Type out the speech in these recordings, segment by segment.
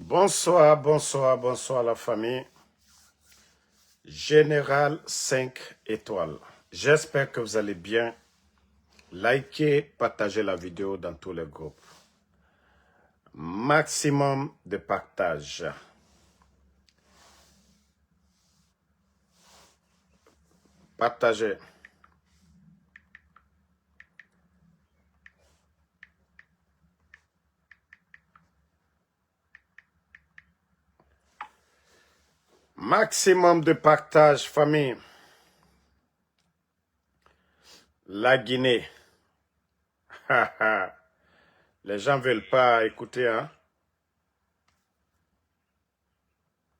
Bonsoir, bonsoir, bonsoir la famille. Général 5 étoiles. J'espère que vous allez bien. Likez, partagez la vidéo dans tous les groupes. Maximum de partage. Partagez. Maximum de partage, famille. La Guinée. Les gens ne veulent pas écouter, hein?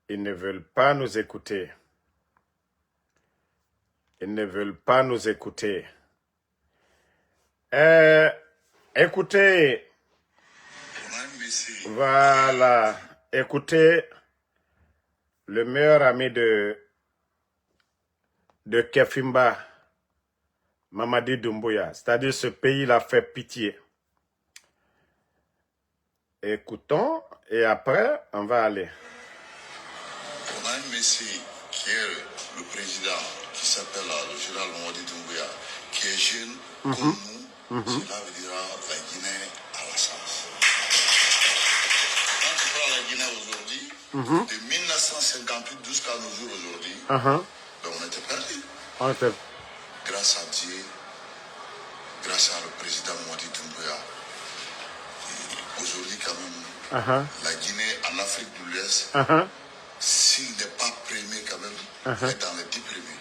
Ils ne veulent pas nous écouter. Ils ne veulent pas nous écouter. Écoutez. Voilà. Écoutez le meilleur ami de Kefimba, Mamadi Doumbouya. C'est-à-dire ce pays l'a fait pitié. Écoutons et après, on va aller. On a un Messi qui est le président, qui s'appelle le général Mamadi Doumbouya, qui est jeune comme nous. Cela veut dire la Guinée à la chance. Quand tu prends la Guinée aujourd'hui, de 1958 jusqu'à nos jours aujourd'hui, ben on était perdus. Grâce à Dieu, grâce à le président Mamadi Doumbouya. Aujourd'hui, quand même, la Guinée en Afrique de l'Ouest, s'il n'est pas premier, quand même, il est dans les 10 premiers.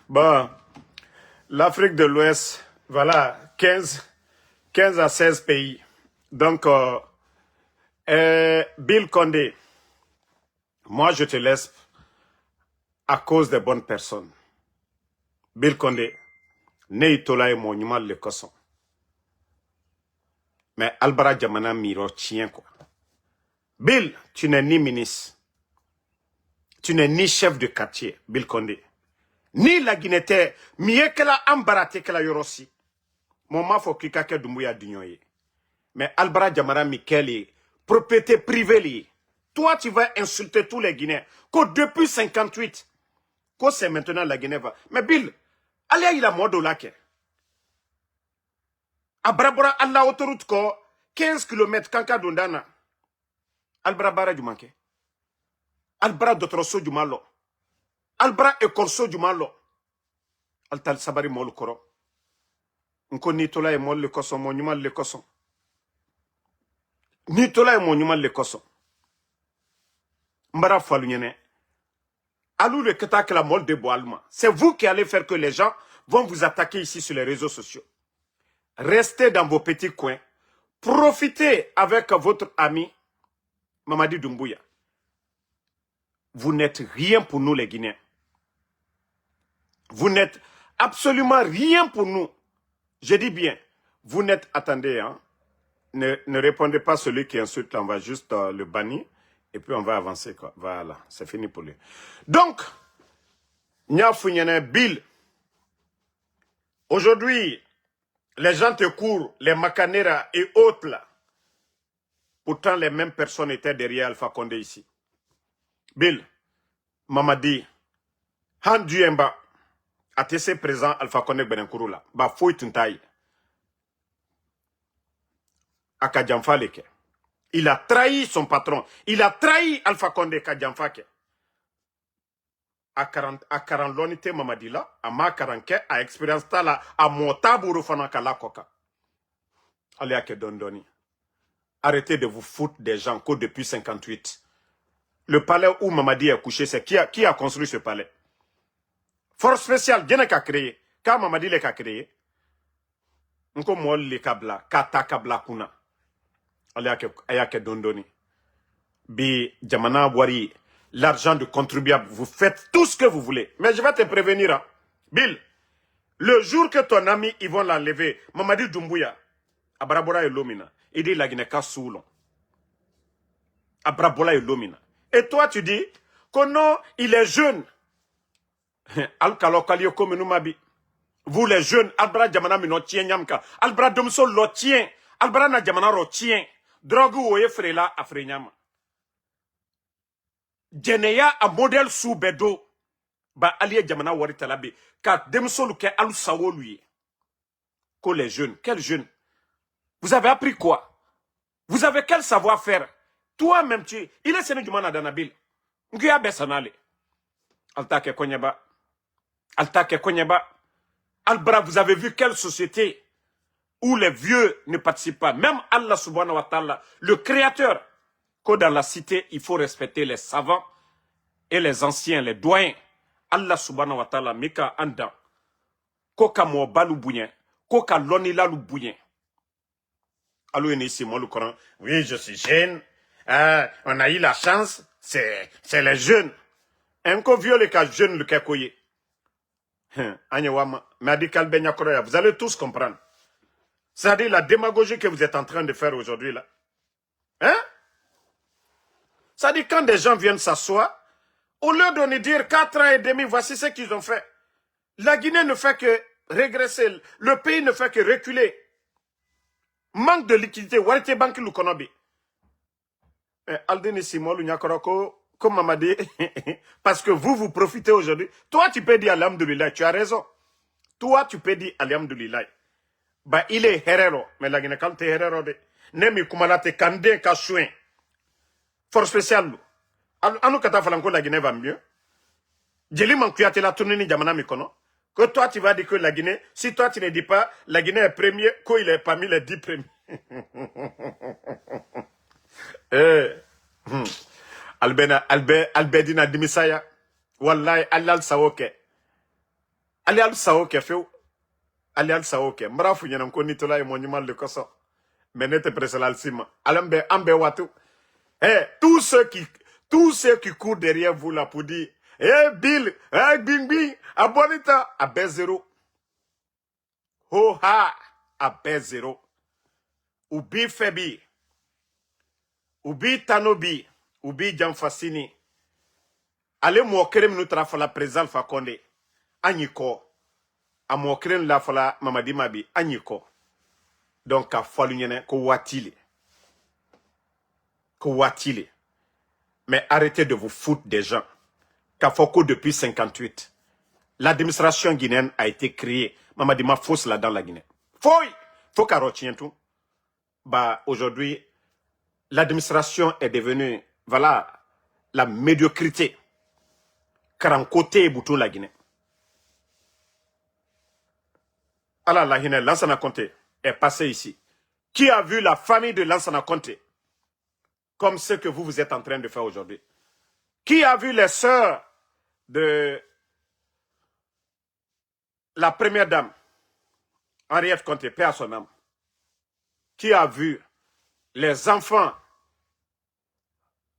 Bon, l'Afrique de l'Ouest, voilà, 15 à 16 pays. Donc, Bill Condé, moi je te laisse à cause des bonnes personnes. Bill Condé, Neitola et monument le Cosson. Mais Albara Djamana Miro tient quoi. Bill, tu n'es ni ministre. Tu n'es ni chef de quartier, Bill Condé. Ni la Guinée, mieux que la Ambarate que la Yorosi. Mon ma faut kika ke Doumbouya d'ignoyer. Mais Albara Djamana Mikeli, propriété privée li. Toi, tu vas insulter tous les Guinéens. Que depuis 58, que c'est maintenant la Guinée va. Mais Bill, allez il a modo là que. Abrabora Allah autoroute ko 15 km kanka dondana. Albra bara du manqué. Albra dotroso du malo. Albra ecorso du malo. Altal sabari mol koro. Nko nitola e mol le koson monument le koson. Nitola e monument le koson. Mbara falunyene. Alou le ketak la mol de boalma. C'est vous qui allez faire que les gens vont vous attaquer ici sur les réseaux sociaux. Restez dans vos petits coins. Profitez avec votre ami Mamadi Doumbouya. Vous n'êtes rien pour nous les Guinéens. Vous n'êtes absolument rien pour nous. Je dis bien, vous n'êtes... Attendez, hein. Ne répondez pas à celui qui insulte, on va juste le bannir. Et puis on va avancer, quoi. Voilà, c'est fini pour lui. Donc, Nya Bill, aujourd'hui, les gens te courent, les Macanera et autres là. Pourtant, les mêmes personnes étaient derrière Alpha Condé ici. Bill, Mamadi, Handu Emba, ATC présent Alpha Condé Benenkuru là. Ba fouille tuntaï. Akadjamfa leke. Il a trahi son patron. Il a trahi Alpha Condé Kadjamfa ke. A 40 lonité Mamadi là, a ma 40 a expérience tala, a motaburu fanaka la koka. Allez à Kedondoni. Arrêtez de vous foutre des gens que depuis 58. Le palais où Mamadi est couché, c'est qui a construit ce palais? Force spéciale, Dieu n'a qu'à créer. Quand Mamadi l'a créé, on mol le kabla, kata kabla kuna. Allez à Kedondoni. Bi Jamana Wari. L'argent de contribuable, vous faites tout ce que vous voulez. Mais je vais te prévenir, hein. Bill, le jour que ton ami, ils vont l'enlever, Mamadi Doumbouya, Abrabora et Lomina, il dit la Guinée Soulon. Abrabola et Lomina. Et toi, tu dis que non, il est jeune. Al-Kalokalio comme nous mabi. Vous les jeunes, Albra Djamana Mino tien Yamka, Albra Domso lo tien, Albra na Djamana ro tien. drogue ou frela afrenyama. Jeneya a modèle sous bedo. Ba aliye jamana wari talabi. Ka demsolu ke alu sawo lui. Ko les jeunes. Quels jeunes? Vous avez appris quoi? Vous avez quel savoir-faire? Toi-même, il est séné du mana danabil. Nguya besanale. Altake konyeba. Altake konyeba. Albra, vous avez vu quelle société où les vieux ne participent pas. Même Allah subhanahu wa ta'ala, le créateur, que dans la cité, il faut respecter les savants et les anciens, les doyens. Allah subhanahu wa ta'ala, mika anda. Koka mo balu bouyen. Koka lonila lu bouyen. Alors, ici, moi, le Coran. Oui, je suis jeune. On a eu la chance. C'est les jeunes. Un ko vieux le cas jeune le cas koye. Vous allez tous comprendre. C'est-à-dire la démagogie que vous êtes en train de faire aujourd'hui là. Hein? C'est-à-dire quand des gens viennent s'asseoir, au lieu de nous dire 4 ans et demi, voici ce qu'ils ont fait. La Guinée ne fait que régresser. Le pays ne fait que reculer. Manque de liquidité. Warite banki lukonobi. Aldeni Simon Nyakoro, comme maman dit, parce que vous profitez aujourd'hui. Toi, tu peux dire Alhamdoulilah, tu as raison. Toi, tu peux dire Alhamdoulilah. Bah, il est Herero, mais la Guinée, quand tu es Herero, Nemi Kumalate Kande Kachouin. Force spéciale. Anu Kata Falanko, la Guinée va mieux. Djeli Mankuyate la tournée ni Jamana Mikono. Que toi, tu vas dire que la Guinée, si toi, tu ne dis pas, la Guinée est premier, qu'il est parmi les 10 premiers. Albedina Dimisaya. Wallahi, Allal Saoke. Allal Saoke, feu. Allal Saoke. Mrafu Yanam Konitola et monument de Koso. Menete Presalal Sima. Alambe Ambe Watu. Tous ceux qui courent derrière vous là pour dire, Bill, Bing Bing, Abonita, à B0. Ho ha, à B0. Ubi Febi. Ubi Tanobi. Ubi Jamfasini. Allez mokrem nous trafala président Fakonde. Anyiko. A mokrem la fala Mamadi Mabi. Anyiko. Donc, à Falunyene, ko watili. Ko watili. Mais arrêtez de vous foutre des gens. Kafoko depuis 58. L'administration guinéenne a été créée. Mamadi Ma fausse là dans la Guinée. Faut qu'à tout. Bah, aujourd'hui, l'administration est devenue, voilà, la médiocrité. Car en côté, bouton la Guinée. Alors, la Guinée, Lansana Conté est passé ici. Qui a vu la famille de Lansana Conté? Comme ce que vous êtes en train de faire aujourd'hui. Qui a vu les sœurs de la première dame, Henriette Conté, paix à son âme? Qui a vu les enfants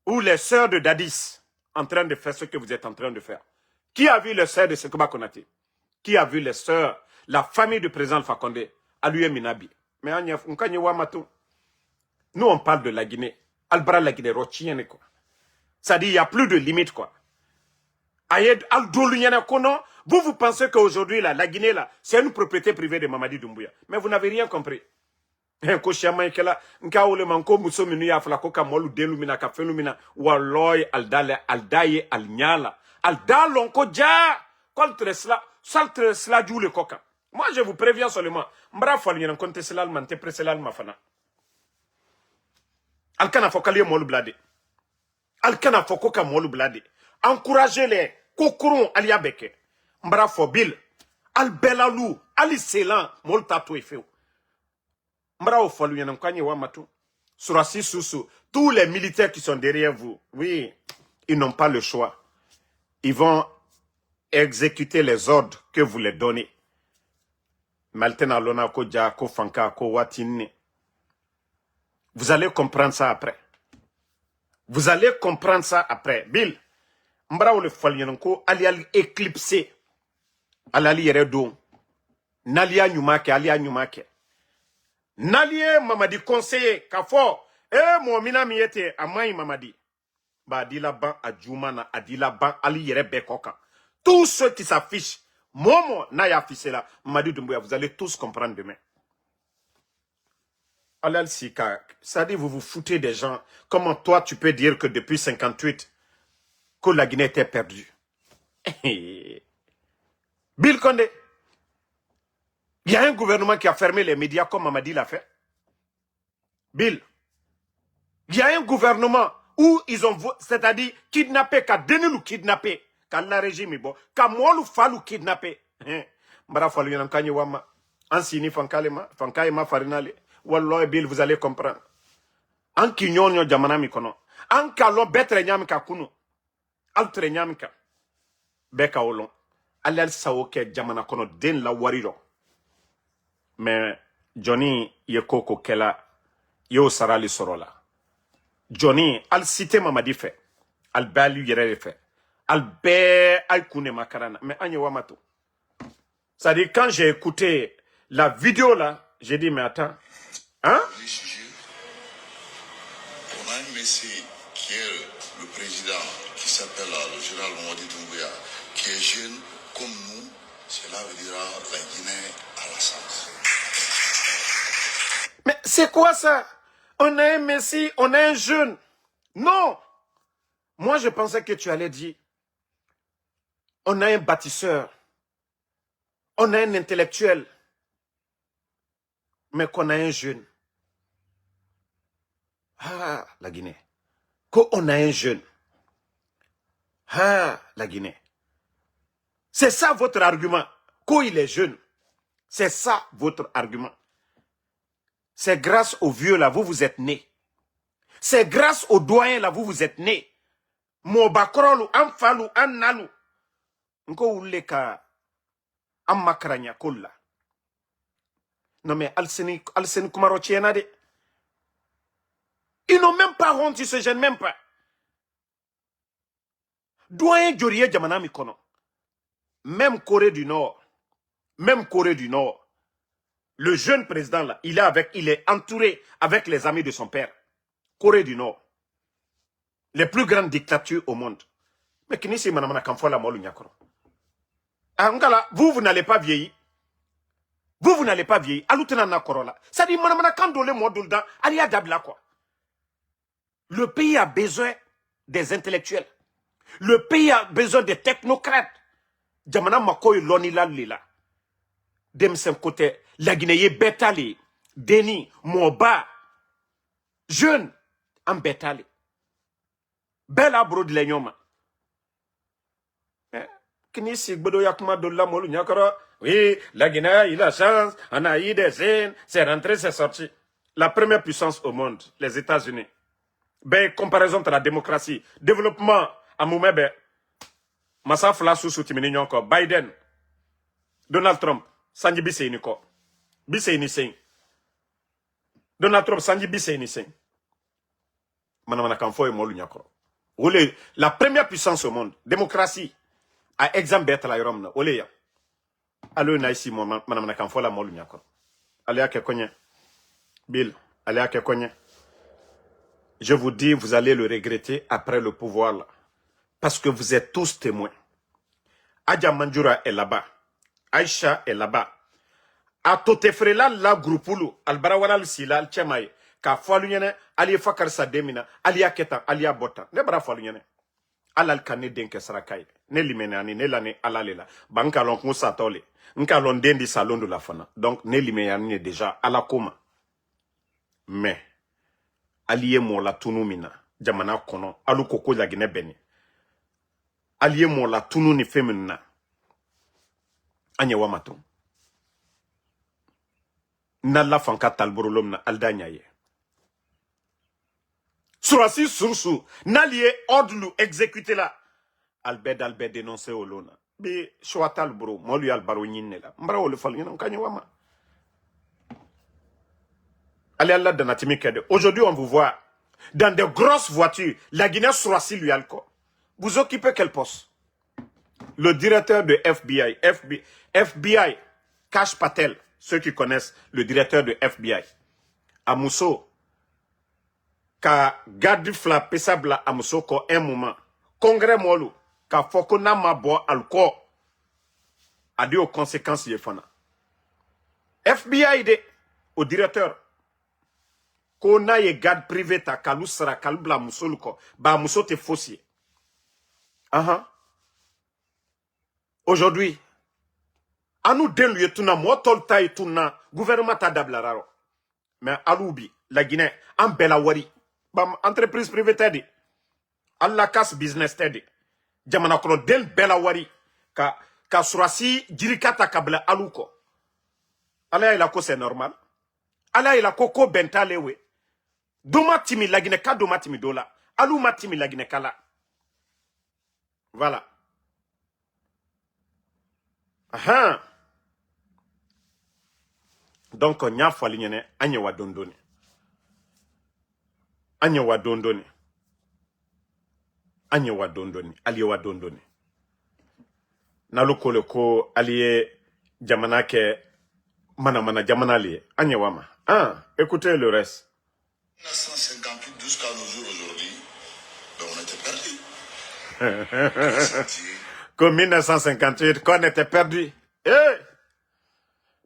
ou les sœurs de Dadis en train de faire ce que vous êtes en train de faire? Qui a vu les sœurs de Sekouba Konaté? Qui a vu les sœurs, la famille du président Fakonde, Aluye Minabi? Mais nous on parle de la Guinée. Albra la Guinée, Rochienne quoi. Ça dit, il n'y a plus de limite quoi. Vous pensez qu'aujourd'hui la Guinée là, c'est une propriété privée de Mamadi Doumbouya. Mais vous n'avez rien compris. Ko shama kela nka ole manko muso minu ya fala ko ka molu delu mina ka fenu mina walloy aldaye alnyala aldalon ko ja contre cela saltre cela du le coca. Moi je vous préviens seulement mbra falu yana konte cela mante preselal mafana alkana fokalier molu blade alkana fokoka molu blade encourager les kokurun aliabeke mbra fobil albelalu ali selan mol tatou efeu. Surasi Soussou, tous les militaires qui sont derrière vous, oui, ils n'ont pas le choix. Ils vont exécuter les ordres que vous les donnez. Maltena Lona Kodja, Kofanka, Kowatine. Vous allez comprendre ça après. Vous allez comprendre ça après. Bill, Mbrao le Falyanko, ali éclipsé. Ali Yeredo. Nalia Nyumake, Alia Nyumake. Nalie Mamadi conseiller Kafo mon minami était amai Mamadi ba adila ban adjumana adila ban ali yere bekoka. Tous ceux qui s'affichent Momo na ya affiché là Mamadi Doumbouya, vous allez tous comprendre demain. Alal Sika, ça dit vous vous foutez des gens. Comment toi tu peux dire que depuis 58 que la Guinée était perdue? Bill Condé, il y a un gouvernement qui a fermé les médias comme Mamadi l'a fait. Bill, il y a un gouvernement où ils ont, c'est-à-dire kidnappé, qu'a Denilou kidnappé, qu'a la régime bon, qu'a Molu Falou kidnappé. Mbara Falou y'en kanye wama, ansini fankalema farinale, wallah Bill vous allez comprendre. An kinyonyo jamana mi kono, an kalon betre nyamika kunu, altre nyamika, beka olon, alal sawoke jamana kono den la wariro. Mais Johnny Yekoko Kela, yo sarali sorola. Johnny, al cité Mamadi fait. Al balu yere fait. Al be al kune makarana. Mais anye wamato. Ça dit, quand j'ai écouté la vidéo là, j'ai dit, mais attends. Hein? On a un Messi qui est le président, qui s'appelle le général Mamadi Doumbouya, qui est jeune comme nous. Cela veut dire la Guinée à la sens. Mais c'est quoi ça? On a un Messi, on a un jeune. Non. Moi, je pensais que tu allais dire, on a un bâtisseur. On a un intellectuel. Mais qu'on a un jeune. Ah, la Guinée. Qu'on a un jeune. Ah, la Guinée. C'est ça votre argument. Qu'il est jeune. C'est ça votre argument. C'est grâce aux vieux là, vous êtes nés. C'est grâce aux doyens là, vous êtes nés. Mo bakrolu, am falou, an nalu. Nko uleka am makranya kolla. Non mais Alseni Kumaro de. Ils n'ont même pas honte, ils se gênent même pas. Doyen Djorie Djamana Mikono. Même Corée du Nord. Même Corée du Nord. Le jeune président là, il est entouré avec les amis de son père. Corée du Nord. Les plus grandes dictatures au monde. Mais qui n'est pas Manamana Kamfola Molu Nyakoro. Vous n'allez pas vieillir. Vous n'allez pas vieillir. Aloutena Nakorola. Ça dit Manamana Kandole Modulda, Alia Dabla quoi. Le pays a besoin des intellectuels. Le pays a besoin des technocrates. Djamana Makoy Lonila Lila. Demsen côté, la Guinée Betali, Deni, Moba, jeune, en Betali. Bella Brod Lenyoma. Kinisi Bodo Yakuma de la Molu Nyakara. Oui, la Guinée, il a chance, on a eu des haines, c'est rentré, c'est sorti. La première puissance au monde, les États-Unis. Ben, comparaison de la démocratie, développement, à Moumebe, Massa Flassou Soutimini Nyonko, Biden, Donald Trump, Sanji Bisséni ko. Bisséni sing. Donald Trump, Sanji Bisséni sing. Manamana Kamfo et Molu Nyakoro. La première puissance au monde, démocratie, à exemple Bertha la Yoromna, Oleya. Allo na ici, Manamana Kamfo la Molu Nyakoro. Aléa Kekonye. Bill, Aléa Kekonye. Je vous dis, vous allez le regretter après le pouvoir là. Parce que vous êtes tous témoins. Adja Mandjura est là-bas. Aïcha est là-bas. A Totefrela la groupulu, Albarawala Sila, Alchemaye, Ka Falunyene, Alia Fakar Sademina, Alia Ketan, Alia Bota, Nebra Falunyene. Alal Kane Denke Sarakai, Nelimenani, Nelane, Alalela, Bankalon Mousatole, Nkalon Dendi Salon de la Fana. Donc, Nelimenani déjà à la coma. Mais, Alie mo la tunumina, Jamana Kono, Alu Koko la Guinée Beni. Alie mo la tunu ni féminina. Anyewa maton. Nalla fanka talborolom na aldanyaye. Surasi sursu, nalie ordre exécuté là. Albert dénoncé au lona. Bi choatal bro, molu albaro nyine la. Mbra ole fal nyina kanyewa ma. Allez Allah de Natimi Kede. Aujourd'hui on vous voit dans des grosses voitures. La Guinée Surasi lui alco. Vous occupez quel poste? Le directeur de FBI, Kash Patel, ceux qui connaissent le directeur de FBI, Amousso, ka garde fla pesabla Amousso ko un moment, congrès molu, ka fokona mabo alko, a dit aux conséquences yefana. FBI de, au directeur, ko n'a ye garde privé ta kalu sara kalu bla muso ko ba muso te faussier. Aujourd'hui, à nous déluer tout na motol tay tout na gouvernement ta dablararo. Mais aloubi la Guinée en bela wari bam entreprise privée tedi alla casse business tedi jamana kono del bela wari ka surasi jirikata kabla aluko ala ila ko c'est normal ala ila koko bentalewe doma timi la Guinée ka doma timi dola alu matimi la Guinée kala voilà. Donc on y a fallu nyene anye wa dondoni anye wa dondoni anye wa dondoni ali wa dondoni naluko le ko aliye jamana ke mana jamana li anye wa ma écoutez le reste 1958 jusqu'à nos jours aujourd'hui ben on était perdu. Comme 1958 qu'on était perdu.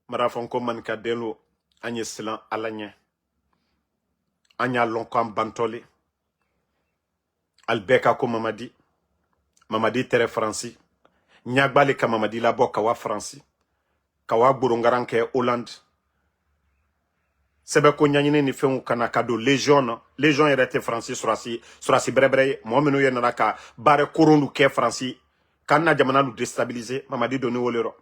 Marafonko man kadelo anye silan alanye anya lonkam bantoli albeka ko mamadi tere franci nyagbali ka mamadi la boka wa franci kawa burungaranke Hollande sebe ko nyanyine ni fengu kana kado légion était franci surasi brebre momenu yenara ka bare koronu ke franci kana jamana lu déstabiliser mamadi doni wolero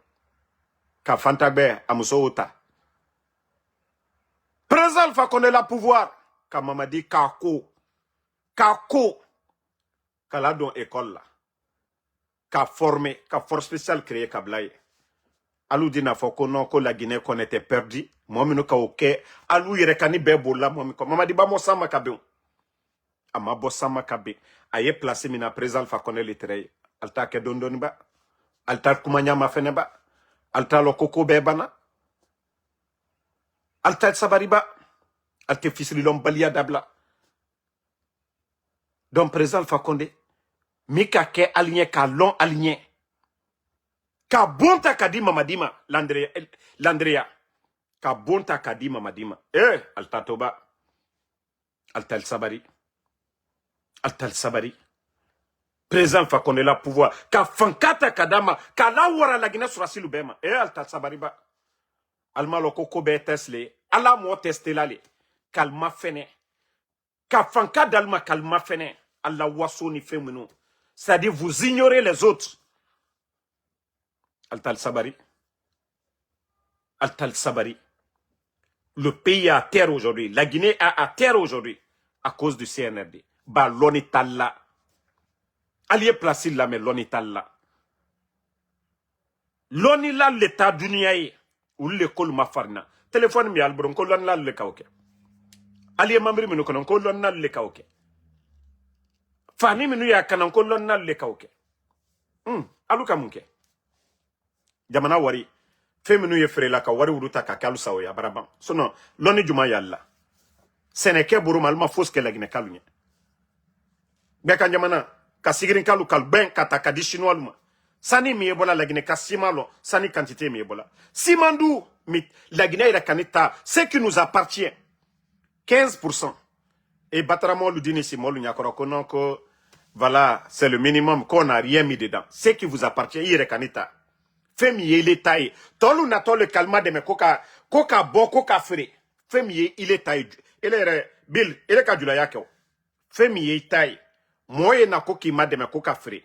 ka fantagbe amuso ota président Alpha Condé la pouvoir ka mamadi kako kala don école la ka formé ka force spéciale créée ka blaye alu dina foko non ko la Guinée qu'on était perdu momino ka oké alu yere kani bebo la momiko mamadi ba mo sama kabe ama bo sama kabe aye placé mina président Alpha Condé litre alta ke dondoni ba alta kumanya ma fene ba alta lo koko bebana alta sabariba alte fisili lom balia dabla donc président Alpha Condé mika ke aligné ka long aligné ka bonta kadi mamadima Landria ka bonta kadi mamadima alta toba alta sabari président Alpha Condé la pouvoir ka fankata kadama ka la wara la Guinée sur asilu bema alta sabariba alma lo koko be tesle ala mo testelale kalma fene ka fanka dalma kalma fene alla waso ni femino c'est-à-dire vous ignorez les autres alta sabari le pays est à terre aujourd'hui la Guinée est à terre aujourd'hui à cause du CNRD ba lonitalla allié placé là mais lonitalla lonila l'état duniaye ou l'école mafarna téléphone mi albron ko lon la le kawke allié membre mi ko non ko lon na le kawke fani mi nu ya kanan ko lon na le kawke aluka munke jamana wari feminu ye frela ka wari wuruta ka kalu sawo ya baraban sono loni juma yalla seneke buru malma foske la Guinée kalunya beka jamana ka sigirin kalu ben kata kadi chinois luma sani mi ebola la Guinée ka simalo sani quantité mi ebola simandu mi la Guinée ira kanita ce qui nous appartient 15% et batramo ludini simolu nyakoro konon ko voilà c'est le minimum qu'on n'a rien mis dedans ce qui vous appartient ira kanita femi il est taillé tolu na tolu kalma de me koka bon koka fré femi il est taillé il est bill il est kadula yake femi il est taillé moye na koki ma de me koka fré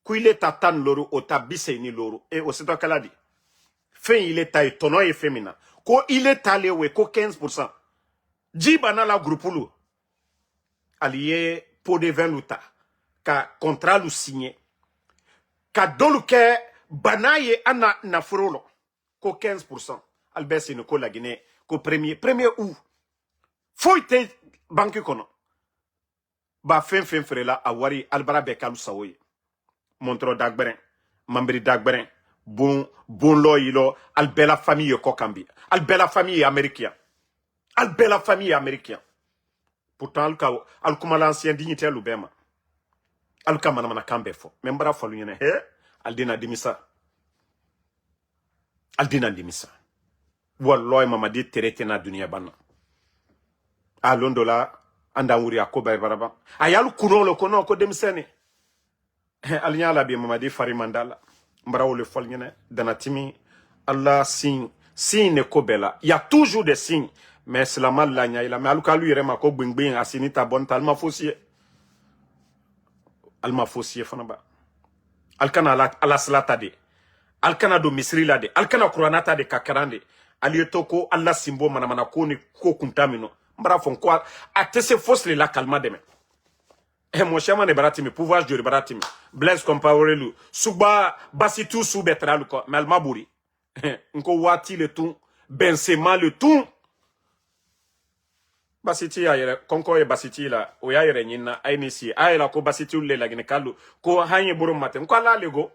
ku il est tatan loro otabise ni loro et aussi to kala di femi il est taillé tono e femina ko il est allé we ko 15% jibana la groupulu allié pour de 20 luta ka contrat lu signé ka doluke banaye ana na frolo ko 15% albesi no ko la Guinée ko premier où foite banque kono ba fen frela awari albara be kalu sawoye montro dagberen mambri dagberen bon loyilo albela famille ko kambi albela famille américain pourtant alkuma l'ancien dignitaire lubema alkama na kambe fo membra falu nyene aldina dimisa wallahi mamadi terete na dunia bana a londola anda wuri akoba baraba ayalu kuno lo kono ko demsene alinya la bi mamadi fari mandala mbarawo le folnyene danatimi Allah signe ne kobela il y a toujours des signes mais c'est la mal la nya ila mais alukalu yere mako gbengben asini ta bonne talma fossier alma fossier fanaba alkana ala salata de alkana do misri la de alkana qur'anata de kakarande alietoko Allah simbo manamana ko ni ko kuntamino mbara fon ko atese fosle la kalma deme mon chama ne baratimi pouvoir de baratimi Blaise Compaoré suba basitu subetra lu ko malma buri nko wati le tout Benzema le tout basiti ayere konko e basiti la o yayere nyina ainisi ayela ko basiti le la gine kallu ko hanye buru maten ko la lego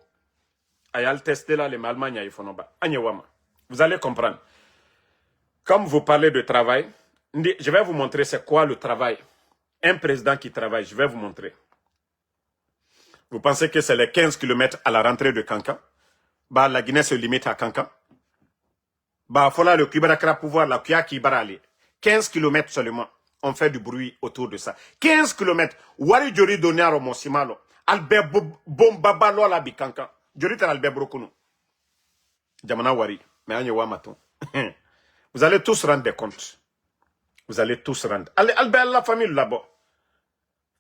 ayal tester là les malmanya ifonoba anyewama vous allez comprendre. Comme vous parlez de travail, je vais vous montrer c'est quoi le travail. Un président qui travaille, je vais vous montrer. Vous pensez que c'est les 15 km à la rentrée de Kankan? Bah, la Guinée se limite à Kankan. Bah, voilà le Kibarakra pouvoir, la Kia Kibarali. 15 km seulement. On fait du bruit autour de ça. 15 km. Wari Jori Donaro Monsimalo. Albert Bombabalo la Bikankan. Jori tel Albert Brokono. Jamana Wari. Mais Agnewa Maton. Vous allez tous rendre des comptes. Vous allez tous rendre. Allez, Albert, la famille là-bas.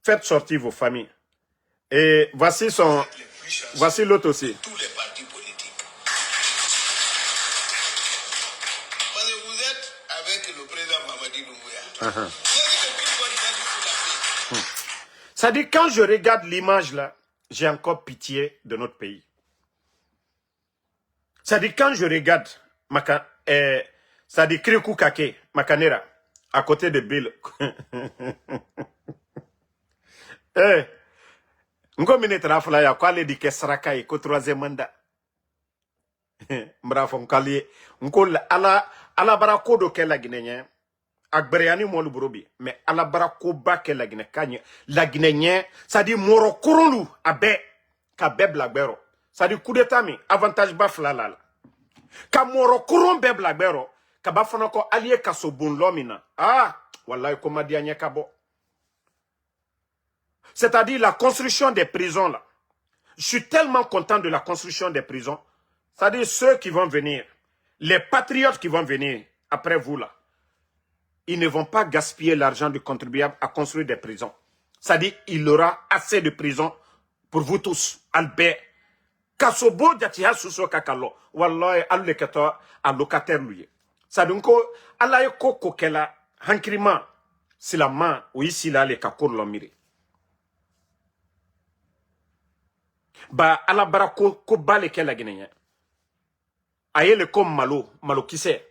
Faites sortir vos familles. Et voici son... Voici l'autre aussi. Tous les partis politiques. Parce que vous êtes avec le président Mamadi Doumbouya. Ça dit, quand je regarde l'image là, j'ai encore pitié de notre pays. Ça dit, quand je regarde... ça dit Krikou Kake, Makanera, à côté de Bill. Eh, Ngo minitra fala ya kwale di kesraka yi ko troisième mandat. Mbrafon kali nko ala barako do ke la Guinée akbariani mo lu burobi mais ala barako ba ke la Guinée kanye la Guinée ça dit moro korolu abe ka bebla gbero ça dit coup d'état mi avantage ba flala ka moro koron bebla gbero ka ba fana ko allié ka so bon lomina wallahi ko madianya kabo. C'est-à-dire la construction des prisons là. Je suis tellement content de la construction des prisons. C'est-à-dire ceux qui vont venir, les patriotes qui vont venir après vous là, ils ne vont pas gaspiller l'argent du contribuable à construire des prisons. C'est-à-dire il y aura assez de prisons pour vous tous. Albert, Kasobo Djatia Suso Kakalo, Wallahi Alekato allocataire lui. C'est-à-dire que Allah Koko Kela, Hankrima, c'est la main, ou ici là les Kakor l'omiri. Ba ala bara ko bale ke la Guinée. Ayele comme malo kise.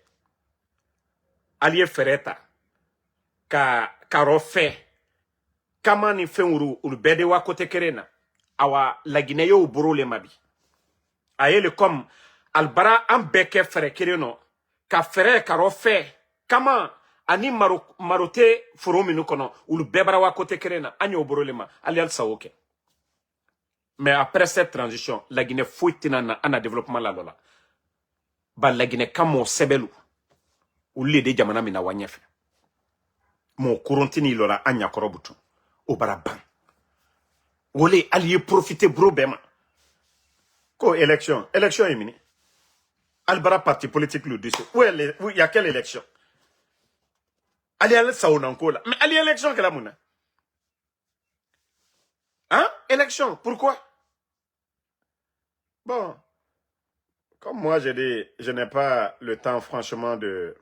Aliye fereta. Ka rofe. Kama ni fenuru ulbede wa kote kerena. Awa la Guinée yo buro le mabi. Ayele comme albara ambeke fere kereno. Ka fere ka rofe. Kama ani marote foromi nukono ulbebara wa kote kerena. Anyo buro le ma. Ali al saoke. Mais après cette transition, la Guinée fouille un développement là là. Bah la Guinée comme mon sebelu ou l'idée jamana mina wanyef. Mon courontini lora anya korobutu au baraban. Olé allié profiter bro bema. Ko élection émini. Albara parti politique le dessus. Où il y a quelle élection? Allez saounanko là. Mais allez élection que la mouna. Hein? Élection, pourquoi? Bon, comme moi j'ai dit, je n'ai pas le temps franchement de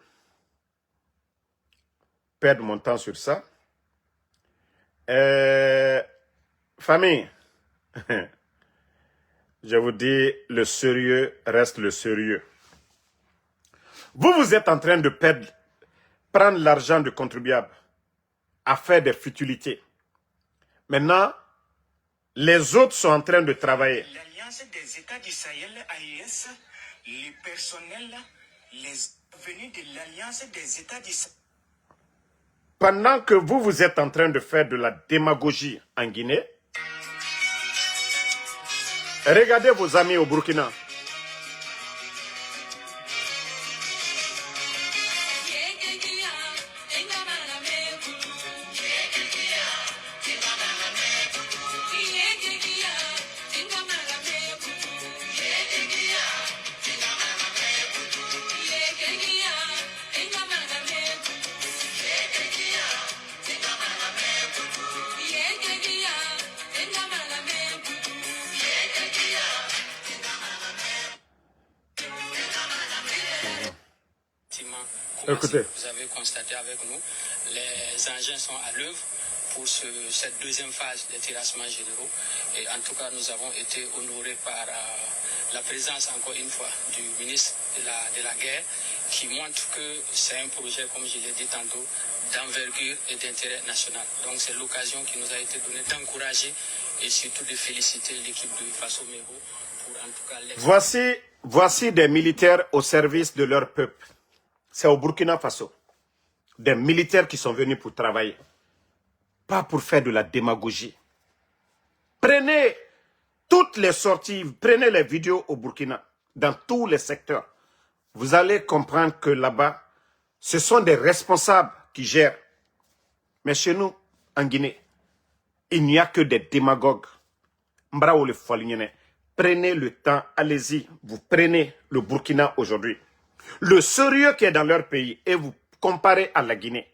perdre mon temps sur ça. Famille, je vous dis, le sérieux reste le sérieux. Vous êtes en train de prendre l'argent du contribuable à faire des futilités. Maintenant, les autres sont en train de travailler. L'Alliance des États du Sahel, AES, le personnel, les venus de l'Alliance des États du Sahel. Pendant que vous êtes en train de faire de la démagogie en Guinée, regardez vos amis au Burkina. Écoutez. Vous avez constaté avec nous, les engins sont à l'œuvre pour cette deuxième phase des terrassements généraux. Et en tout cas, nous avons été honorés par la présence, encore une fois, du ministre de la Guerre, qui montre que c'est un projet, comme je l'ai dit tantôt, d'envergure et d'intérêt national. Donc c'est l'occasion qui nous a été donnée d'encourager et surtout de féliciter l'équipe de Faso Mego pour en tout cas... Voici des militaires au service de leur peuple. C'est au Burkina Faso. Des militaires qui sont venus pour travailler. Pas pour faire de la démagogie. Prenez toutes les sorties, prenez les vidéos au Burkina, dans tous les secteurs. Vous allez comprendre que là-bas, ce sont des responsables qui gèrent. Mais chez nous, en Guinée, il n'y a que des démagogues. Prenez le temps, allez-y, vous prenez le Burkina aujourd'hui. Le sérieux qui est dans leur pays et vous comparez à la Guinée,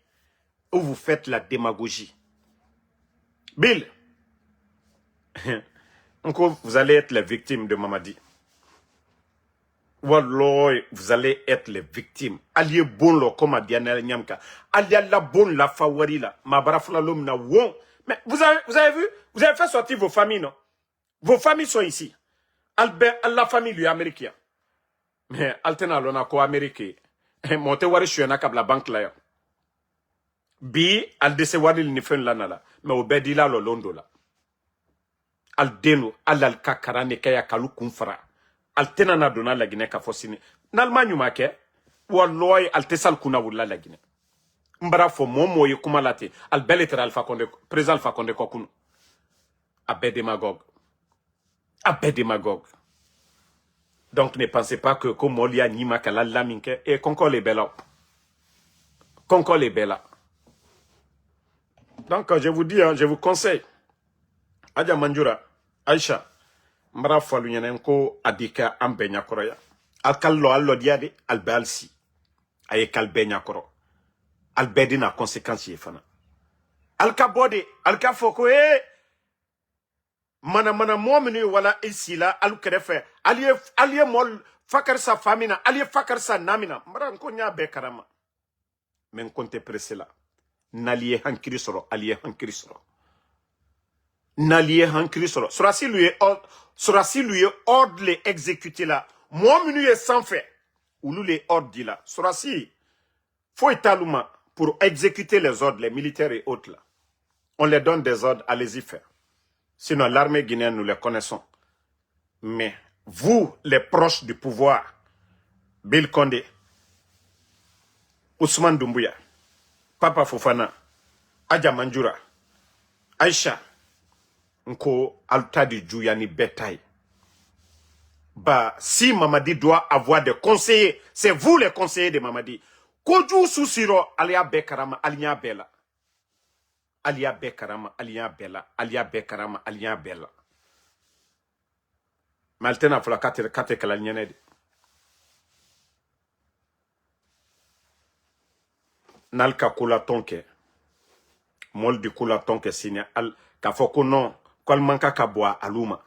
où vous faites la démagogie. Bill, encore vous allez être les victimes de Mamadi. Wallah, vous allez être les victimes. Allié bon lo comme a Diana Nyamka. Allié la bonne la fawari la. Mabarafla l'homme na won. Mais vous avez vu? Vous avez fait sortir vos familles, non? Vos familles sont ici. Albert, la famille lui est américaine. Mais altena lona ko américain. Monte wari shuyana kabla banque la. Bi al dese wari ni fen lana la. Mais obedi la lo londo la. Al deno al kakarane kaya kalu kumfara. Al tena na dona la Guinée ka fosini. N'Allemagne ma ke walloy al tesal kuna wula la Guinée. Mbara fo momo ye kuma late al beletra Alpha Condé président Alpha Condé kokunu. Abe démagogue. Abe démagogue. Donc ne pensez pas que comme Molia Nima kala laminke et Concord les bella. Concord les bella. Donc je vous dis, hein, je vous conseille. Adja Manjura, Aïcha, Mbra Falunyanenko Adika Ambenya Koroya. Alkallo allo diade albalsi. Aye kalbenya koro. Albedina conséquence yefana. Alkabode, alkafoko mana momenu wala isila alukerefe. Aliye mol fakar sa famina, aliye fakar sa namina. Mbra nko nya be karama. Men konte presela. N'allié hankiri soro, allié hankiri soro. N'allié hankiri soro. Surasi lui est ordre les exécuter là. Moi menu est sans fait. Ou lui les ordre dit là. Surasi, faut étaluma pour exécuter les ordres, les militaires et autres là. On les donne des ordres, allez-y faire. Sinon l'armée guinéenne nous les connaissons. Mais vous, les proches du pouvoir, Bill Condé, Ousmane Doumbouya, Papa Fofana, Adja Manjura, Aïcha, Nko Altadi Djouyani Betaï. Bah, si Mamadi doit avoir des conseillers, c'est vous les conseillers de Mamadi. Kodjou Sousiro, Alia Bekarama, Alia Bella. Alia Bekarama, Alia Bella. Alia Bekarama, Alia Bella. Maltena Fla Kate Kalanyane. Nalka kula tonke moldi kula tonke sinya al ka foko non kwal manka kabwa aluma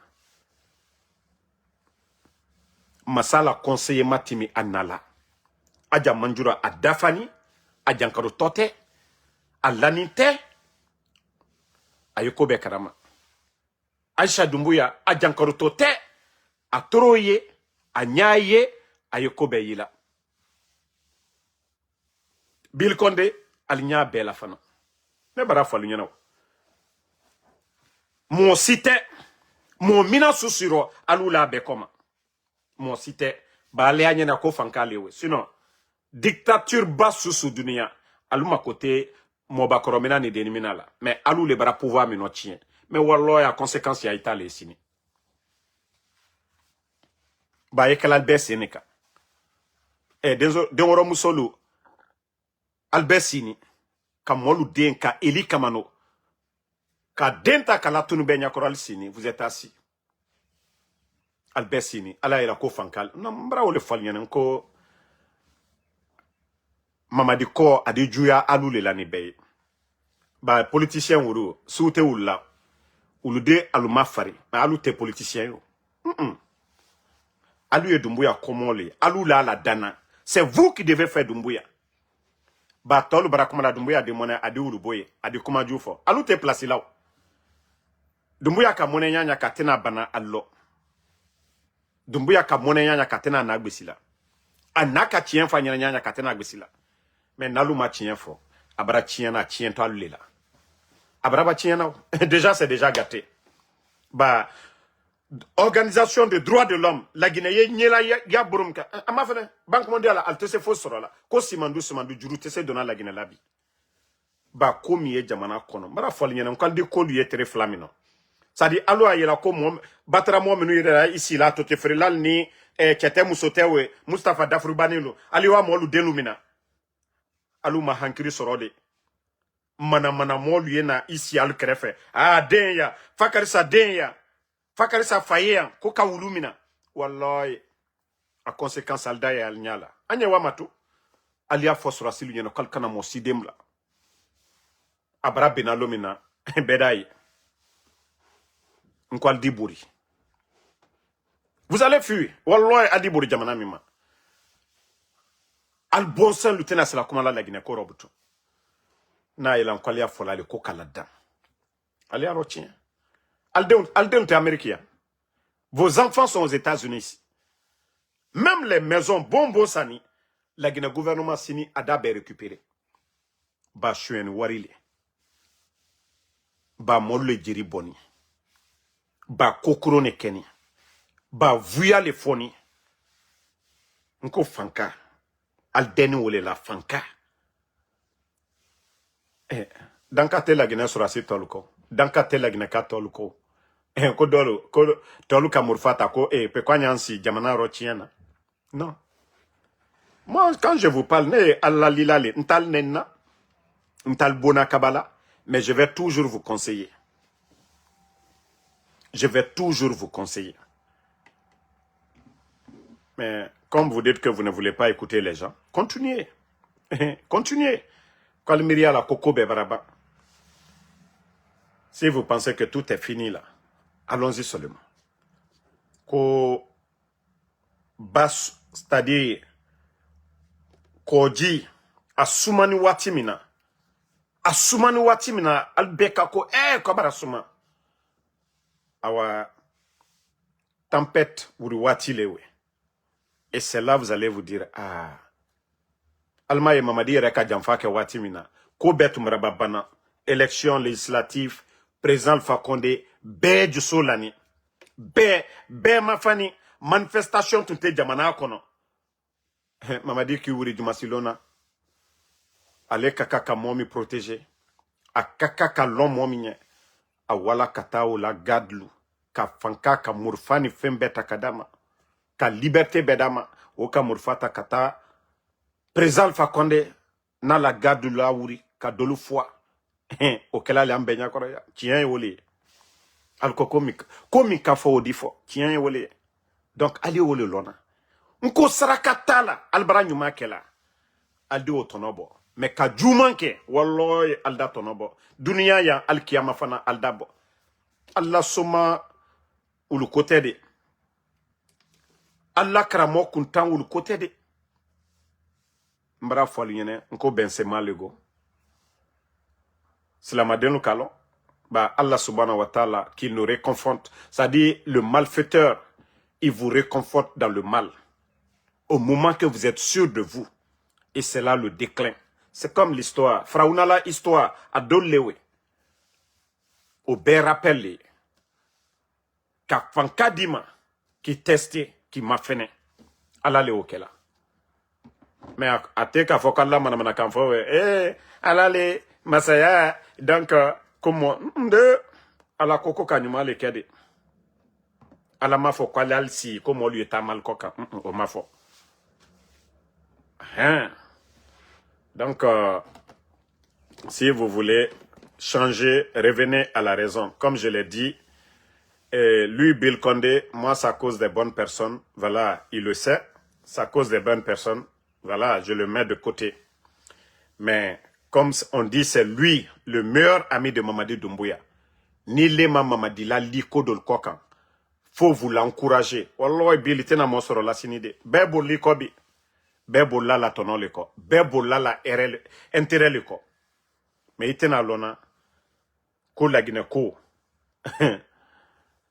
masala conseiller matimi anala Adja Manjura adafani ajankaro tote alanite ayoko be karama Aïcha Doumbouya ajankaro tote atoroye anyaye ayoko be yila Bill Condé, alinya bela fana. Ne bara falu nyana. Mon site, mon mina susiro, alula bekoma. Mon site, ba le anyana ko fankalewe. Sinon, dictature bas sous dunia, aluma côté, mo bakoromena ni denimina la. Mais alou le bara pouvoir mino tien. Mais wallo ya conséquence ya itale sini. Ba yekalal besenika. Denoro musolu. Albesini, ka molu den ka eli kamano, ka denta ka latunu benya koral sini, vous êtes assis. Albesini, ala ira ko fankal, non mbra ole falnyane ko Mamadi ko adi juya alule la ni beye. Ba politicien wuro, soute oula, ulude aluma fari, ma alu te politicien yo. Alu e Doumbouya komole, alu la dana. C'est vous qui devez faire Doumbouya. ba tolu bara kuma la Dumbuya de mona adi uruboye adi kuma jufo alu te place là Dumbuya ka mona nyanya katena bana allo Dumbuya ka mona nyanya katena na gbesila anaka tien fa nyanya katena gbesila mais nalu ma tien fo abara tien na tien to alu lela abara ba tien na déjà c'est déjà gâté ba organisation de droits de l'homme la Guinée nyela ya burumka ama fene banque mondiale alte se fo sorola ko simandu juru te se donna la Guinée labi ba komi e jamana kono bara fol nyene ko de ko lui etre flamino ça dit allo ayela ko mom batara mo menu yera ici là to te frelal ni kete musotewe Mustafa Dafrubanilo aliwa mo lu delumina alu ma hankiri sorode mana mo lui na ici al krefe denya fakarisa denya fakarisa fayeya ko kawulumina wallahi a conséquence alda ya alnyala anya wa matu alia fosra silu nyeno kalkana mo sidemla abra benalomina bedai nkwal diburi vous allez fuir wallahi adiburi jamana mima al bonsan lutena sala kuma la Guinée ko robuto na ila nkwal ya folale ko kalada ali arotien Alden américain. Vos enfants sont aux États-Unis. Même les maisons Bombo Sani, la Guinée gouvernement Sini a d'abord récupéré. Ba chuen warile. Ba molle djiri boni. Ba kokurone keni. Ba vuya le foni. Nko fanka. Aldeni wole la fanka. Dankate la Guinée sura si toluko. Dankate la Guinée katoluko. Ko dolo ko tolu kamurfata ko pe kwa nyansi jamana rochiena. Non. Moi quand je vous parle ne alla lilale ntal nenna ntal bona kabala mais je vais toujours vous conseiller. Je vais toujours vous conseiller. Mais comme vous dites que vous ne voulez pas écouter les gens, continuez. Continuez. Kalmiria la koko bebaraba. Si vous pensez que tout est fini là, allons-y seulement. Ko bas, c'est-à-dire koji asumani watimina. Asumani watimina albeka ko ko barasuma. Awa tempête wuri watilewe. Et c'est là vous allez vous dire Alma et Mamadi reka jamfake watimina. Ko betu mrababana élection législative président Alpha Condé be du solani be mafani manifestation tunte jamana kono Mamadi ki wuri jumasilona ale kaka momi protégé a kaka lon momi nye a wala katao la gadlu ka fanka ka murfani fembeta kadama ka liberté bedama o ka murfata kata président Alpha Condé na la gadlu la wuri ka dolu foi o kela le ambenya koro ya tien wole alko komika fo odifo tien wole donc ali wole lona nko sarakatala albara nyuma kela aldi otonobo me ka jumanke wallahi alda tonobo dunia ya alkiyama fana aldabo Allah soma ulu côté de Allah kramo kuntan ulu côté de mbra fo nyene nko bensema lego Slamadenu kalon, bah Allah subhanahu wa ta'ala qui nous réconforte. C'est-à-dire le malfaiteur, il vous réconforte dans le mal. Au moment que vous êtes sûr de vous. Et c'est là le déclin. C'est comme l'histoire. Fraunala histoire à Dolewe. Au bé rappelé. Kafankadima qui testé, qui m'a fait. Allah le okela. Mais à te ka fokalla manamana kanfo Allah le masaya donc comment de ala koko kanyuma le kede ala mafo kwalal si comme lui est mal koka o mafo donc si vous voulez changer revenez à la raison comme je l'ai dit lui Bill Condé moi ça cause des bonnes personnes voilà il le sait ça cause des bonnes personnes voilà je le mets de côté mais comme on dit, c'est lui, le meilleur ami de Mamadi Doumbouya. Ni lema Mamadi la liko dol kokan. Faut vous l'encourager. Wallah, bilité na monsoro la sinide. Bebo likobi. Bebola la tono le ko. Bebola la intérêt le ko. Mais itena lona. Ko la Guinée ko.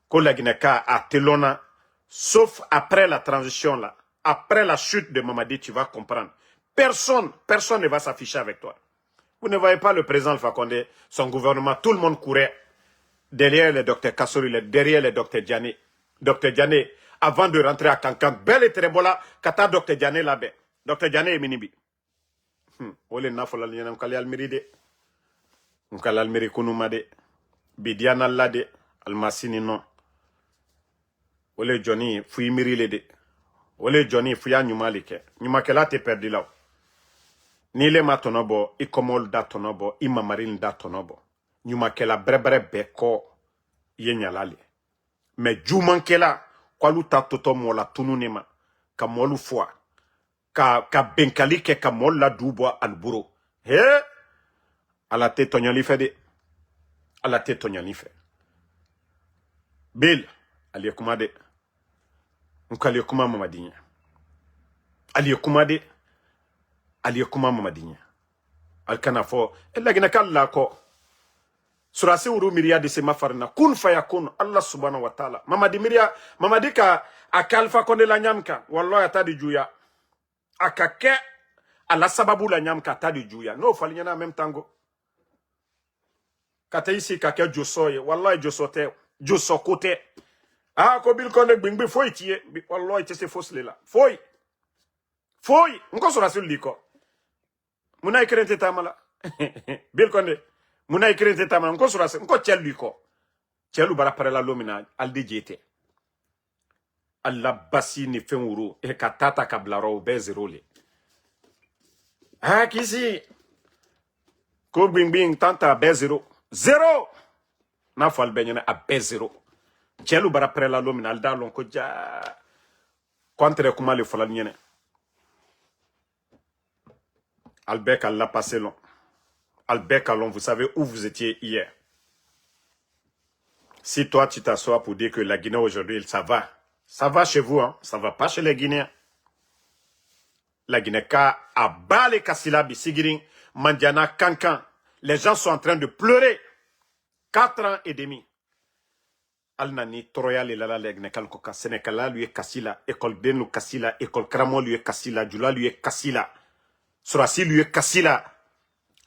Ko la Guinée ka a telona. Sauf après la transition là. Après la chute de Mamadi, tu vas comprendre. Personne ne va s'afficher avec toi. Vous ne voyez pas le président Alpha Condé, son gouvernement, tout le monde courait derrière le docteur Kassori, derrière le docteur Diané. Docteur Diané, avant de rentrer à Kankan, belle et très bola, kata docteur Diané là-bas. Docteur Diané est minibi. Ole nafola nyana mkali almiri de. Mkali almiri kunuma de. Bidiana la de. Almasini non. Ole Johnny, fui mirile de. Ole Johnny, fuya nyumali ke. Nyumakela te perdu là. Ni le ma tonobo, I komol da tonobo, I mamaril da tonobo. Nyumakela brebre beko, ye nyalali. Mais jumankela, kwa luta toto mola tununema, ka molu fwa, ka benkali ke ka mol la dubwa alburo. He, ala te tonyali fe de. Ala te tonyali fe. Bil, ali kuma de. Nkali kuma mamadinya. Ali kuma de. Ali kuma mamadinya. Alkana fo, ella gina kala ko. Surasi uru miria de se mafarina. Kun fayakun, Allah subhanahu wa ta'ala. Mamadi miria, mamadi ka akalfa konde la nyamka. Wallahi atadi juya. Akake, ala sababu la nyamka atadi juya. No falinyana en même tango. Kate isi kake josoye. Wallahi josote. Josokote. Ah, ko bil konde bingbi foi tiye. Wallahi tese fosle la. Foi. Foi. Nko surasi liko. Muna ikrente tamala. Bil konde. Muna ikrente tamala. Nko surasi. Nko tchel liko. Tchelu bara parela lomina. Aldi jete. Allah basi ni fenwuru. E katata kablaro be zero le. Ah, kisi. Ko bing tanta be zero. Zero. Na fal benyene a be zero. Tchelu bara parela lomina. Alda lon ko ja. Kontre kuma le falal nyene. Albert l'a passé long. Albert Calon, vous savez où vous étiez hier. Si toi, tu t'assois pour dire que la Guinée aujourd'hui, ça va. Ça va chez vous, hein. Ça va pas chez les Guinéens. La Guinée, a balé Kassila, Bisigiring, Mandiana, Kankan. Les gens sont en train de pleurer. 4 ans et demi. Al-Nani, Troyal et Lala, Legnekal Koka, Sénékala, lui est Kassila. École Denou Kassila. École Kramo, lui est Kassila. Djula, lui est Kassila. Surasi lui est Kassila.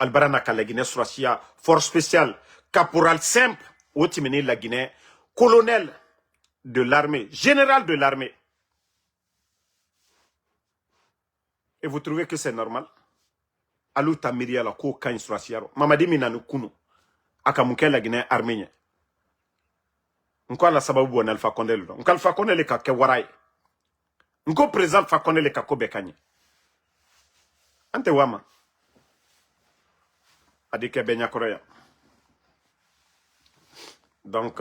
Albarana ka la Guinée Surasia, force spéciale, caporal simple, Otimene la Guinée, colonel de l'armée, général de l'armée. Et vous trouvez que c'est normal? Alou tamiria la ko kan Surasiaro. Mamadi minanu kunu. Akamuke la Guinée armée. Nko la sababu bon Alpha Condé lo. Nko Alpha Condé le ka ke warai. Nko président Alpha Condé le ka ko bekanye. Ante wama. Adike benya koreya. Donc,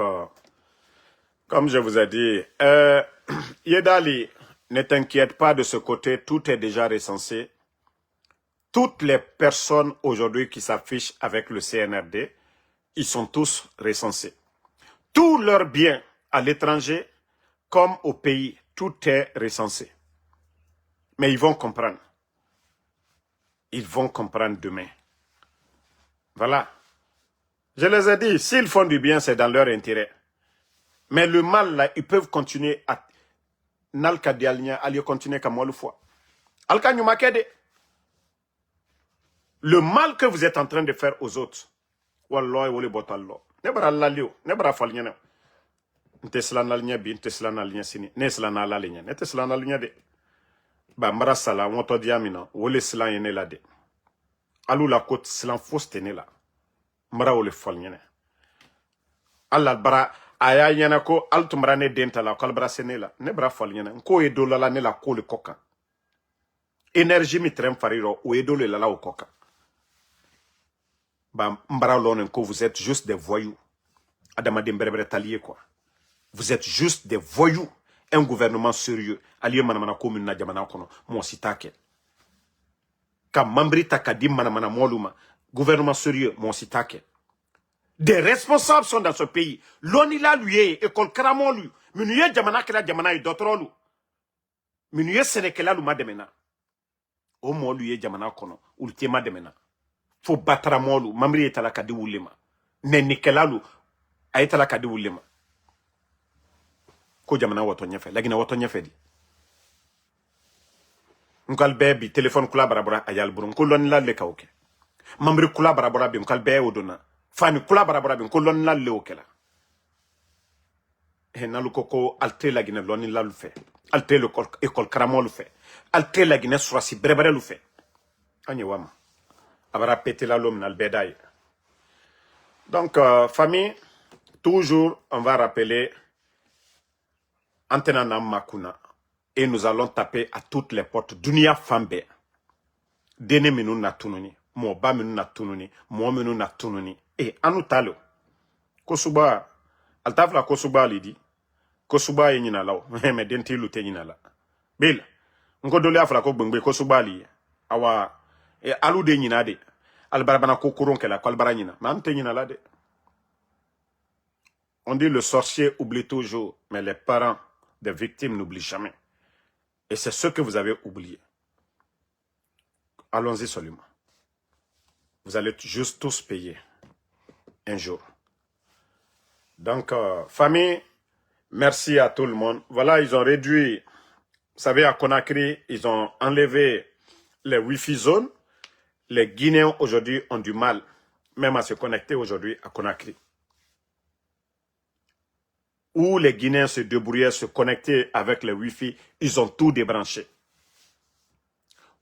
comme je vous ai dit, Yedali, ne t'inquiète pas de ce côté, tout est déjà recensé. Toutes les personnes aujourd'hui qui s'affichent avec le CNRD, ils sont tous recensés. Tous leurs biens à l'étranger comme au pays, tout est recensé. Mais ils vont comprendre. Ils vont comprendre demain. Voilà. Je les ai dit, s'ils font du bien, c'est dans leur intérêt. Mais le mal, là, ils peuvent continuer à... Nalka dialnya, aller continuer comme moi le fois. Alka nyumakede. Le mal que vous êtes en train de faire aux autres. Wallahi wole botallo. Nebara lalio, nebara falnyana. Ntesla nalnya bi, ntesla nalnya sini. Nesla nalanya, netesla nalnya de. Ba mara sala, woto diamina, wole sla yene la de. Alou la côte slan fausse tene la. Mara wole falnyana. Allah bara aya yana ko altumra ne denta la kalbra senela ne bra falnyana ko e dola la ne la ko le koka. Énergie mi trem fariro o e dole la o koka. Ba mbara lonen ko vous êtes juste des voyous. Adama demberebre talier quoi. Vous êtes juste des voyous. Un gouvernement sérieux. Aliye manamana commune na jamana kono mo sitake. Ka mambrita kadim manamana moluma. Gouvernement sérieux mo sitake. Des responsables sont dans ce pays. L'onila lui est, école Kramon lui. Minuye jamana kela jamana et d'autres lui. Minuye sénékela lui mademena. o molu ye jamana kono ul tema demena fo batara molu mamri etala kadi wulema nenikelalu ayetala kadi wulema ko jamana wato nyefe lagina wato nyefe di nkal bebi telephone kula barabara ayal burun ko lon lalle kawke mamri kula barabara bi nkal be odona fani kula barabara bi ko lon lalle okela he nalu ko alte lagina lon lalu fe alte le école karamolu fe alte lagina surasi brebere lu fe anye wama abara pété la l'homme dans le bédaille. Donc, famille, toujours, on va rappeler Antenana Makuna. Et nous allons taper à toutes les portes. Dunia Fambe. Dene minu na tununi. Moba minu na tununi. Mo minu na tununi. Et anu talo. Kosuba. Altavla Kosuba lidi. Kosuba yi nina lao. Mais denti lute nina la. Bil. Nko dole afla ko bengbe Kosuba li. Awa. Et alou de nina de. Albarabana kokoron ke la kolbara nina. Mante nina la de. On dit le sorcier oublie toujours, mais les parents des victimes n'oublient jamais. Et c'est ce que vous avez oublié. Allons-y seulement. Vous allez juste tous payer un jour. Donc, famille, merci à tout le monde. Voilà, ils ont réduit, vous savez, à Conakry, ils ont enlevé les Wi-Fi zones. Les Guinéens aujourd'hui ont du mal, même à se connecter aujourd'hui à Conakry. Où les Guinéens se débrouillaient, se connecter avec les Wi-Fi, ils ont tout débranché.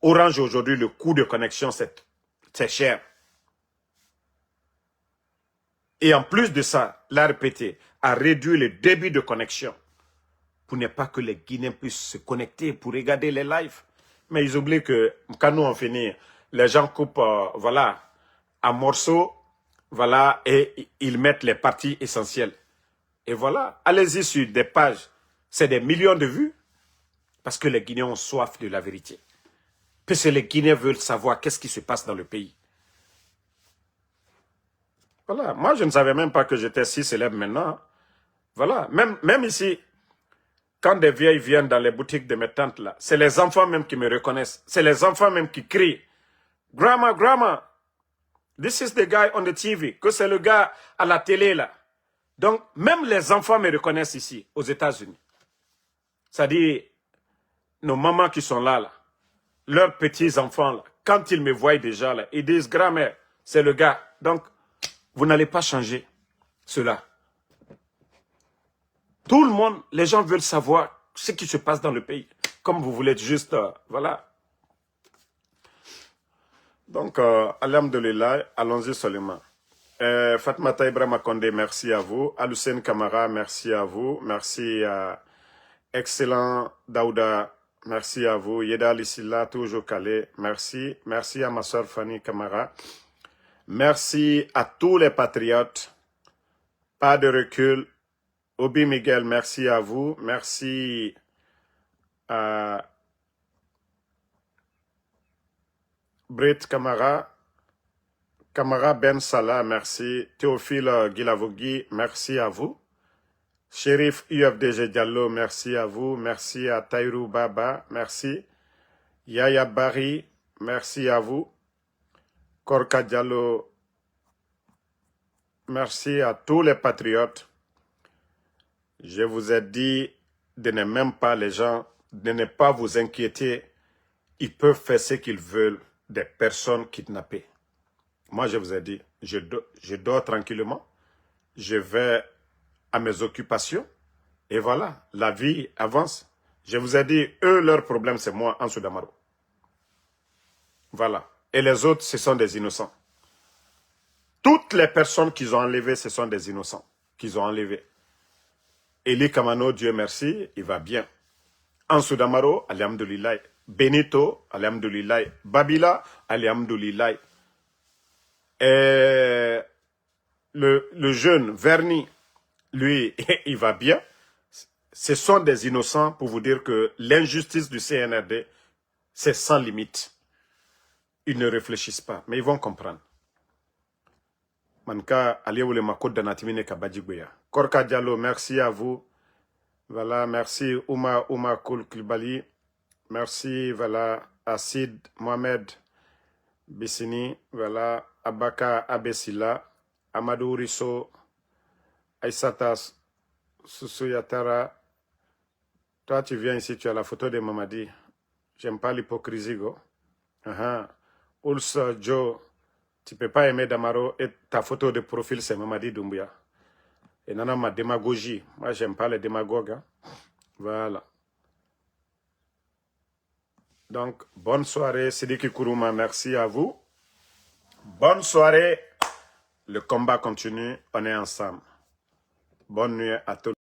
Orange aujourd'hui, le coût de connexion, c'est cher. Et en plus de ça, l'ARPT a réduit le débit de connexion pour ne pas que les Guinéens puissent se connecter pour regarder les lives. Mais ils oublient que quand nous on finit, les gens coupent, voilà, en morceaux, voilà, et ils mettent les parties essentielles. Et voilà, allez-y sur des pages, c'est des millions de vues, parce que les Guinéens ont soif de la vérité. Parce que les Guinéens veulent savoir qu'est-ce qui se passe dans le pays. Voilà, moi je ne savais même pas que j'étais si célèbre maintenant. Voilà, même ici, quand des vieilles viennent dans les boutiques de mes tantes là, c'est les enfants même qui me reconnaissent. C'est les enfants même qui crient. Grandma, grandma, this is the guy on the TV. Que c'est le gars à la télé là. Donc, même les enfants me reconnaissent ici, aux États-Unis. C'est-à-dire, nos mamans qui sont là, leurs petits-enfants, là, quand ils me voient déjà, là, ils disent, grand-mère, c'est le gars. Donc, vous n'allez pas changer cela. Tout le monde, les gens veulent savoir ce qui se passe dans le pays. Comme vous voulez juste, voilà. Donc, alhamdulillah, allons-y seulement. Fatmata Ibrahima Kondé, merci à vous. Alusen Kamara, merci à vous. Merci à Excellent Daouda, merci à vous. Yeda Lissila, toujours calé, merci. Merci à ma soeur Fanny Kamara. Merci à tous les patriotes. Pas de recul. Obi Miguel, merci à vous. Merci à Britt Kamara. Kamara Ben Salah, merci. Théophile Guilavogui, merci à vous. Shérif UFDG Diallo, merci à vous. Merci à Taïrou Baba, merci. Yaya Bari, merci à vous. Korka Diallo, merci à tous les patriotes. Je vous ai dit de ne même pas les gens, de ne pas vous inquiéter. Ils peuvent faire ce qu'ils veulent des personnes kidnappées. Moi, je vous ai dit, je dors tranquillement, je vais à mes occupations, et voilà, la vie avance. Je vous ai dit, eux, leur problème, c'est moi, Ansou Damaro. Voilà. Et les autres, ce sont des innocents. Toutes les personnes qu'ils ont enlevées, ce sont des innocents qu'ils ont enlevés. Eli Kamano, Dieu merci, il va bien. Ansou Damaro, alhamdoulilah. Benito, alhamdoulilah. Babila, alhamdoulilah. Et le jeune Verni, lui, il va bien. Ce sont des innocents pour vous dire que l'injustice du CNRD, c'est sans limite. Ils ne réfléchissent pas, mais ils vont comprendre. Manka, Aliaoule Mako Danatimine Kabadjigweya. Korka Diallo, merci à vous. Voilà, merci Ouma Koul Klibali. Merci, voilà, Acid Mohamed Bissini, voilà, Abaka Abesila, Amadou Risso, Aïssata Susuyatara. Toi, tu viens ici, tu as la photo de Mamadi. J'aime pas l'hypocrisie, go. Ulsa Joe, tu peux pas aimer Damaro et ta photo de profil, c'est Mamadi Doumbouya. Et nana ma démagogie. Moi, j'aime pas les démagogues. Hein. Voilà. Donc, bonne soirée, Sidiki Kourouma. Merci à vous. Bonne soirée. Le combat continue. On est ensemble. Bonne nuit à tous.